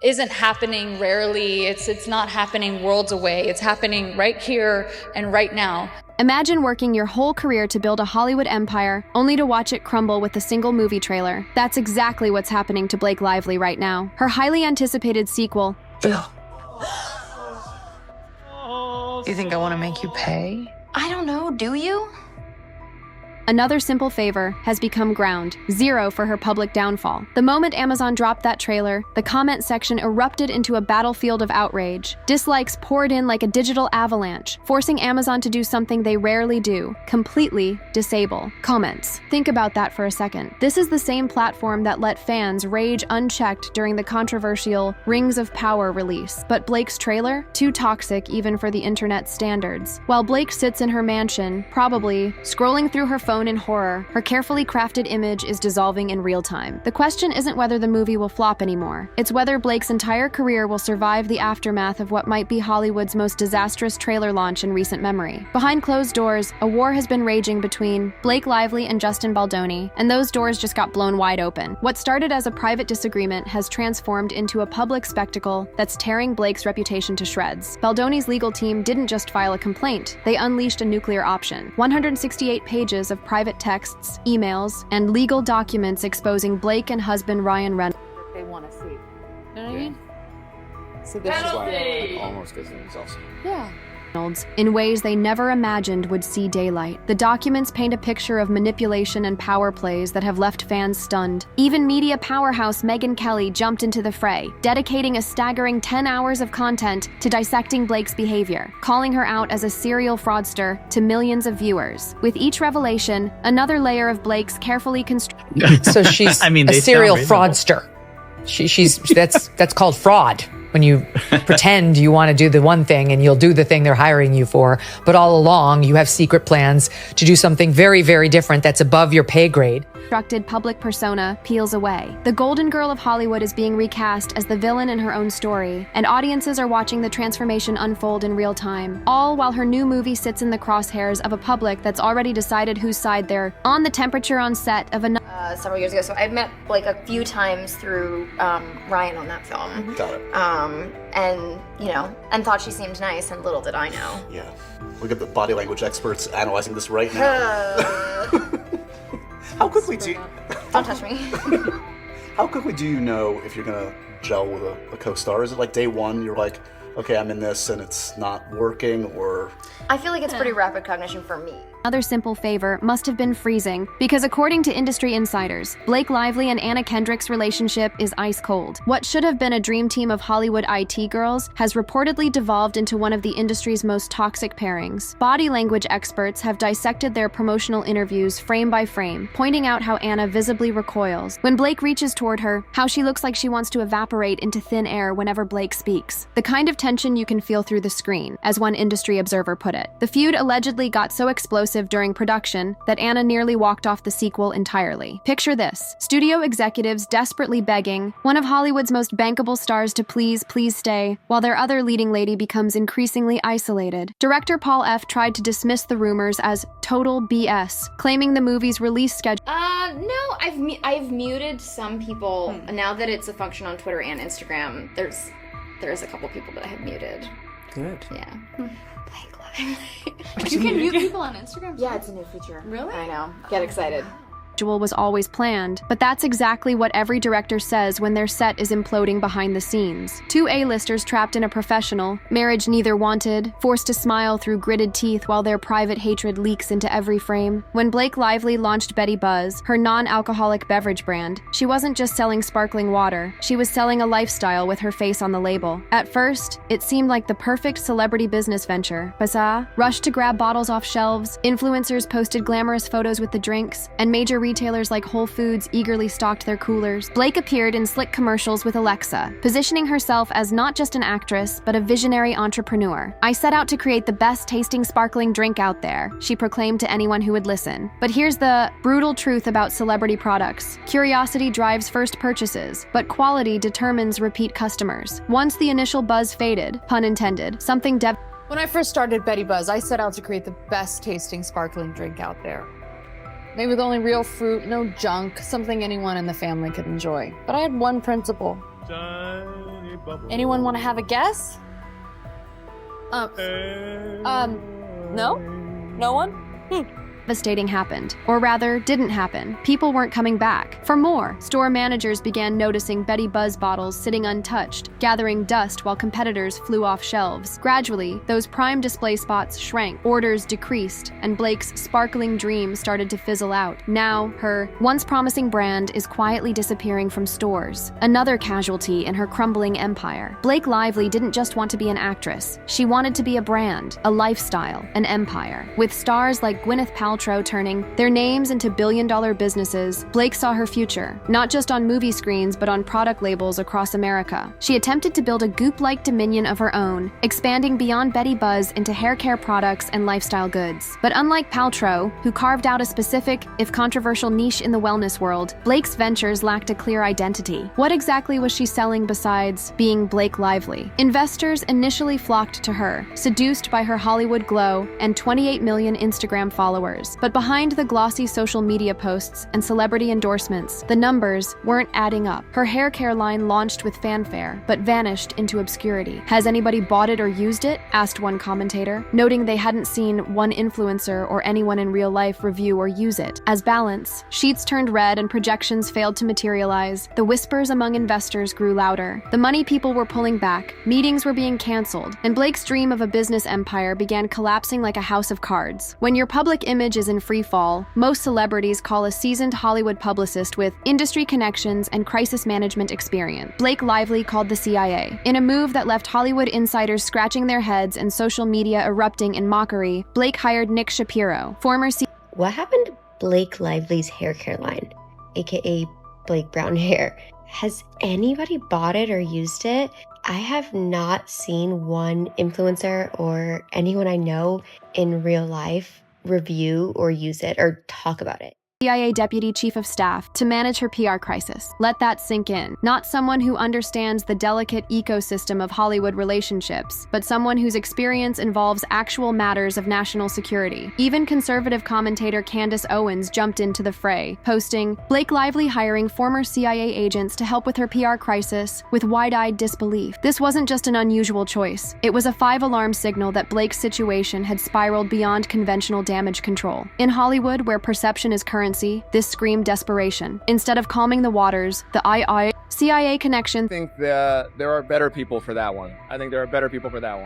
isn't happening rarely. It's not happening worlds away. It's happening right here and right now. Imagine working your whole career to build a Hollywood empire, only to watch it crumble with a single movie trailer. That's exactly what's happening to Blake Lively right now. Her highly anticipated sequel. Phil. You think I want to make you pay? I don't know, do you? Another Simple Favor has become ground zero for her public downfall. The moment Amazon dropped that trailer, the comment section erupted into a battlefield of outrage. Dislikes poured in like a digital avalanche, forcing Amazon to do something they rarely do: completely disable comments. Think about that for a second. This is the same platform that let fans rage unchecked during the controversial Rings of Power release. But Blake's trailer? Too toxic even for the internet standards. While Blake sits in her mansion, probably scrolling through her phone in horror, her carefully crafted image is dissolving in real time. The question isn't whether the movie will flop anymore. It's whether Blake's entire career will survive the aftermath of what might be Hollywood's most disastrous trailer launch in recent memory. Behind closed doors, a war has been raging between Blake Lively and Justin Baldoni, and those doors just got blown wide open. What started as a private disagreement has transformed into a public spectacle that's tearing Blake's reputation to shreds. Baldoni's legal team didn't just file a complaint, they unleashed a nuclear option. 168 pages of private texts, emails, and legal documents exposing Blake and husband Ryan Reynolds. They want to see. You know what I mean? So This is why it almost gets exhausting. Yeah. In ways they never imagined would see daylight. The documents paint a picture of manipulation and power plays that have left fans stunned. Even media powerhouse Megyn Kelly jumped into the fray, dedicating a staggering 10 hours of content to dissecting Blake's behavior, calling her out as a serial fraudster to millions of viewers. With each revelation, another layer of Blake's carefully constructed. So she's a serial fraudster. That's called fraud. When you pretend you want to do the one thing and you'll do the thing they're hiring you for, but all along you have secret plans to do something very, very different that's above your pay grade. Constructed public persona peels away. The Golden Girl of Hollywood is being recast as the villain in her own story, and audiences are watching the transformation unfold in real time, all while her new movie sits in the crosshairs of a public that's already decided whose side they're on. The temperature on set of another Several years ago, so I've met Blake a few times through Ryan on that film. Got it. And thought she seemed nice, and little did I know. Yeah. Look at the body language experts analyzing this right now. How quickly do you... Don't touch me. How quickly do you know if you're gonna gel with a co-star? Is it like day one, you're like, okay, I'm in this and it's not working, or... I feel like it's pretty rapid cognition for me. Another Simple Favor must have been freezing, because according to industry insiders, Blake Lively and Anna Kendrick's relationship is ice cold. What should have been a dream team of Hollywood IT girls has reportedly devolved into one of the industry's most toxic pairings. Body language experts have dissected their promotional interviews frame by frame, pointing out how Anna visibly recoils when Blake reaches toward her, how she looks like she wants to evaporate into thin air whenever Blake speaks. The kind of tension you can feel through the screen, as one industry observer put it. The feud allegedly got so explosive during production that Anna nearly walked off the sequel entirely. Picture this: studio executives desperately begging one of Hollywood's most bankable stars to please stay, while their other leading lady becomes increasingly isolated. Director Paul F. tried to dismiss the rumors as total BS, claiming the movie's release schedule. No, I've muted some people. Now that it's a function on Twitter and Instagram, there's a couple people that I have muted. Good. Yeah. You can mute people on Instagram? Yeah, it's a new feature. Really? I know. Get excited. Was always planned, but that's exactly what every director says when their set is imploding behind the scenes. Two A-listers trapped in a professional, marriage neither wanted, forced to smile through gritted teeth while their private hatred leaks into every frame. When Blake Lively launched Betty Buzz, her non-alcoholic beverage brand, she wasn't just selling sparkling water, she was selling a lifestyle with her face on the label. At first, it seemed like the perfect celebrity business venture. Bazaar rushed to grab bottles off shelves, influencers posted glamorous photos with the drinks, and major retailers like Whole Foods eagerly stocked their coolers. Blake appeared in slick commercials with Alexa, positioning herself as not just an actress, but a visionary entrepreneur. "I set out to create the best tasting sparkling drink out there," she proclaimed to anyone who would listen. But here's the brutal truth about celebrity products. Curiosity drives first purchases, but quality determines repeat customers. Once the initial buzz faded, pun intended, something When I first started Betty Buzz, I set out to create the best tasting sparkling drink out there. Made with only real fruit, no junk, something anyone in the family could enjoy. But I had one principle. Anyone want to have a guess? No? No one? Devastating happened, or rather, didn't happen. People weren't coming back. For more, store managers began noticing Betty Buzz bottles sitting untouched, gathering dust while competitors flew off shelves. Gradually, those prime display spots shrank, orders decreased, and Blake's sparkling dream started to fizzle out. Now, her once promising brand is quietly disappearing from stores. Another casualty in her crumbling empire. Blake Lively didn't just want to be an actress. She wanted to be a brand, a lifestyle, an empire. With stars like Gwyneth Paltrow turning their names into billion-dollar businesses, Blake saw her future, not just on movie screens but on product labels across America. She attempted to build a goop-like dominion of her own, expanding beyond Betty Buzz into hair care products and lifestyle goods. But unlike Paltrow, who carved out a specific, if controversial, niche in the wellness world, Blake's ventures lacked a clear identity. What exactly was she selling besides being Blake Lively? Investors initially flocked to her, seduced by her Hollywood glow and 28 million Instagram followers. But behind the glossy social media posts and celebrity endorsements, the numbers weren't adding up. Her hair care line launched with fanfare, but vanished into obscurity. Has anybody bought it or used it? Asked one commentator, noting they hadn't seen one influencer or anyone in real life review or use it. As balance, sheets turned red and projections failed to materialize, the whispers among investors grew louder. The money people were pulling back, meetings were being canceled, and Blake's dream of a business empire began collapsing like a house of cards. When your public image is in free fall, most celebrities call a seasoned Hollywood publicist with industry connections and crisis management experience. Blake Lively called the CIA. In a move that left Hollywood insiders scratching their heads and social media erupting in mockery, Blake hired Nick Shapiro, former What happened to Blake Lively's hair care line, aka Blake Brown Hair? Has anybody bought it or used it? I have not seen one influencer or anyone I know in real life review or use it or talk about it. CIA Deputy Chief of Staff to manage her PR crisis. Let that sink in. Not someone who understands the delicate ecosystem of Hollywood relationships, but someone whose experience involves actual matters of national security. Even conservative commentator Candace Owens jumped into the fray, posting, Blake Lively hiring former CIA agents to help with her PR crisis with wide-eyed disbelief. This wasn't just an unusual choice. It was a 5-alarm signal that Blake's situation had spiraled beyond conventional damage control. In Hollywood, where perception is currency, this screamed desperation. Instead of calming the waters, the CIA connection I think that there are better people for that one.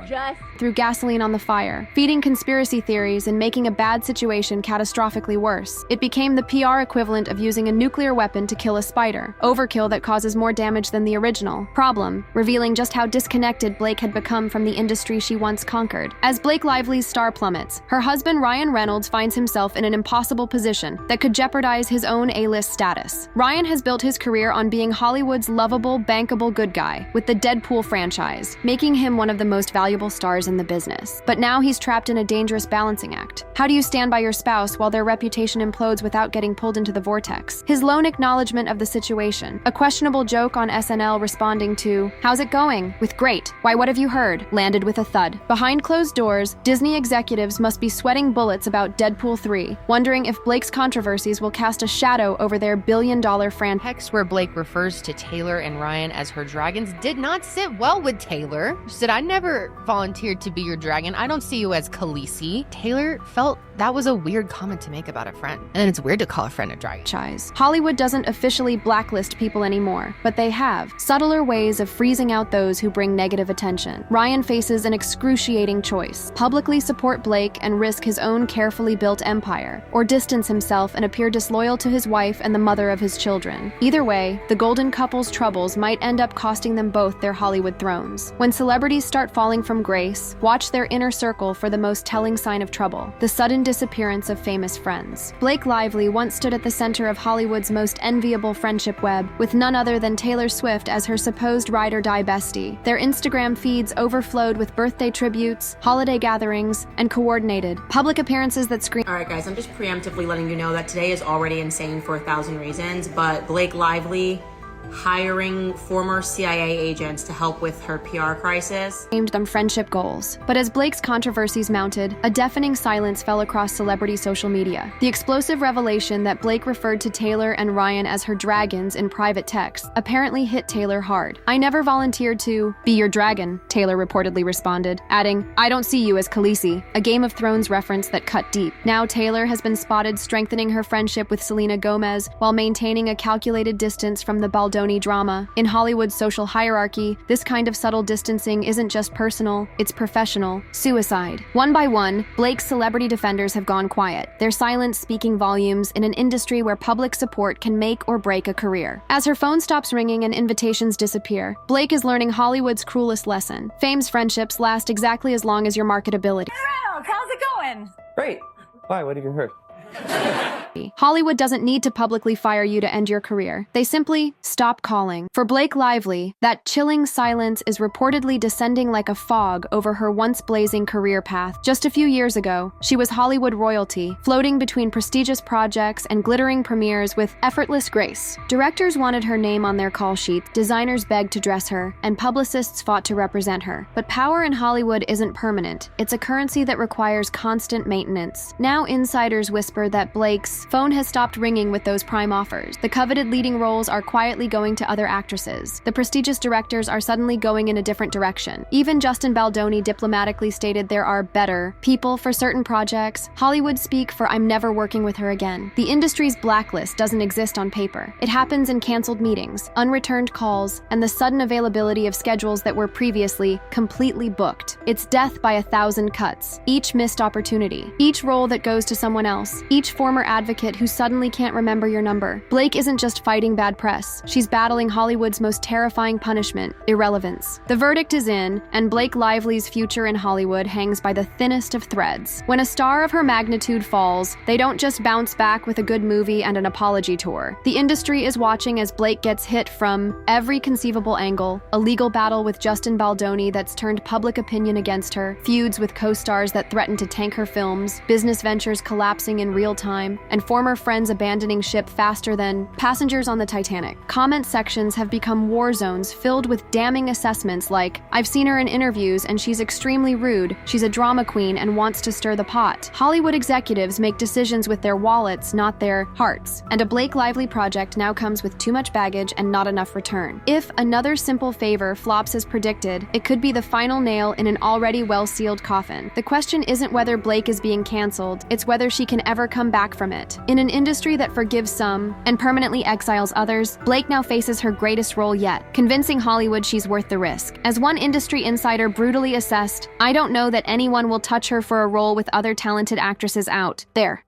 Just threw gasoline on the fire, feeding conspiracy theories and making a bad situation catastrophically worse. It became the PR equivalent of using a nuclear weapon to kill a spider. Overkill that causes more damage than the original. Problem, revealing just how disconnected Blake had become from the industry she once conquered. As Blake Lively's star plummets, her husband Ryan Reynolds finds himself in an impossible position that could jeopardize his own A-list status. Ryan has built his career on being Hollywood's lovable, bankable good guy with the Deadpool franchise, making him one of the most valuable stars in the business. But now he's trapped in a dangerous balancing act. How do you stand by your spouse while their reputation implodes without getting pulled into the vortex? His lone acknowledgement of the situation, a questionable joke on SNL responding to, "How's it going?" with "Great. Why, what have you heard?" landed with a thud. Behind closed doors, Disney executives must be sweating bullets about Deadpool 3, wondering if Blake's controversies will cast a shadow over their billion-dollar franchise. Text where Blake refers to Taylor and Ryan as her dragons did not sit well with Taylor. She said, "I never volunteered to be your dragon. I don't see you as Khaleesi." Taylor felt that was a weird comment to make about a friend. And then it's weird to call a friend a dragon. Hollywood doesn't officially blacklist people anymore, but they have subtler ways of freezing out those who bring negative attention. Ryan faces an excruciating choice: publicly support Blake and risk his own carefully built empire, or distance himself and appear disloyal to his wife and the mother of his children. Either way, the golden couple's troubles might end up costing them both their Hollywood thrones. When celebrities start falling from grace, watch their inner circle for the most telling sign of trouble: the sudden disappearance of famous friends. Blake Lively once stood at the center of Hollywood's most enviable friendship web, with none other than Taylor Swift as her supposed ride-or-die bestie. Their Instagram feeds overflowed with birthday tributes, holiday gatherings, and coordinated public appearances that screamed. Alright guys, I'm just preemptively letting you know that today is already insane for 1,000 reasons, but Blake Lively hiring former CIA agents to help with her PR crisis. Named them friendship goals. But as Blake's controversies mounted, a deafening silence fell across celebrity social media. The explosive revelation that Blake referred to Taylor and Ryan as her dragons in private texts apparently hit Taylor hard. "I never volunteered to be your dragon," Taylor reportedly responded, adding, "I don't see you as Khaleesi," a Game of Thrones reference that cut deep. Now Taylor has been spotted strengthening her friendship with Selena Gomez while maintaining a calculated distance from the Baldoni drama. In Hollywood's social hierarchy, this kind of subtle distancing isn't just personal, it's professional. Suicide. One by one, Blake's celebrity defenders have gone quiet, their silence speaking volumes in an industry where public support can make or break a career. As her phone stops ringing and invitations disappear, Blake is learning Hollywood's cruelest lesson. Fame's friendships last exactly as long as your marketability. How's it going? Great. Why? What have you heard? Hollywood doesn't need to publicly fire you to end your career. They simply stop calling. For Blake Lively, that chilling silence is reportedly descending like a fog over her once blazing career path. Just a few years ago, she was Hollywood royalty, floating between prestigious projects and glittering premieres with effortless grace. Directors wanted her name on their call sheet, designers begged to dress her, and publicists fought to represent her. But power in Hollywood isn't permanent. It's a currency that requires constant maintenance. Now insiders whisper that Blake's phone has stopped ringing with those prime offers. The coveted leading roles are quietly going to other actresses. The prestigious directors are suddenly going in a different direction. Even Justin Baldoni diplomatically stated there are better people for certain projects. Hollywood speak for "I'm never working with her again." The industry's blacklist doesn't exist on paper. It happens in canceled meetings, unreturned calls, and the sudden availability of schedules that were previously completely booked. It's death by 1,000 cuts. Each missed opportunity. Each role that goes to someone else. Each former advocate who suddenly can't remember your number. Blake isn't just fighting bad press. She's battling Hollywood's most terrifying punishment, irrelevance. The verdict is in, and Blake Lively's future in Hollywood hangs by the thinnest of threads. When a star of her magnitude falls, they don't just bounce back with a good movie and an apology tour. The industry is watching as Blake gets hit from every conceivable angle, a legal battle with Justin Baldoni that's turned public opinion against her, feuds with co-stars that threaten to tank her films, business ventures collapsing in real time, and former friends abandoning ship faster than passengers on the Titanic. Comment sections have become war zones filled with damning assessments like, "I've seen her in interviews and she's extremely rude, she's a drama queen and wants to stir the pot." Hollywood executives make decisions with their wallets, not their hearts. And a Blake Lively project now comes with too much baggage and not enough return. If Another Simple Favor flops as predicted, it could be the final nail in an already well-sealed coffin. The question isn't whether Blake is being canceled, it's whether she can ever come back from it. In an industry that forgives some and permanently exiles others, Blake now faces her greatest role yet, convincing Hollywood she's worth the risk. As one industry insider brutally assessed, "I don't know that anyone will touch her for a role with other talented actresses out there."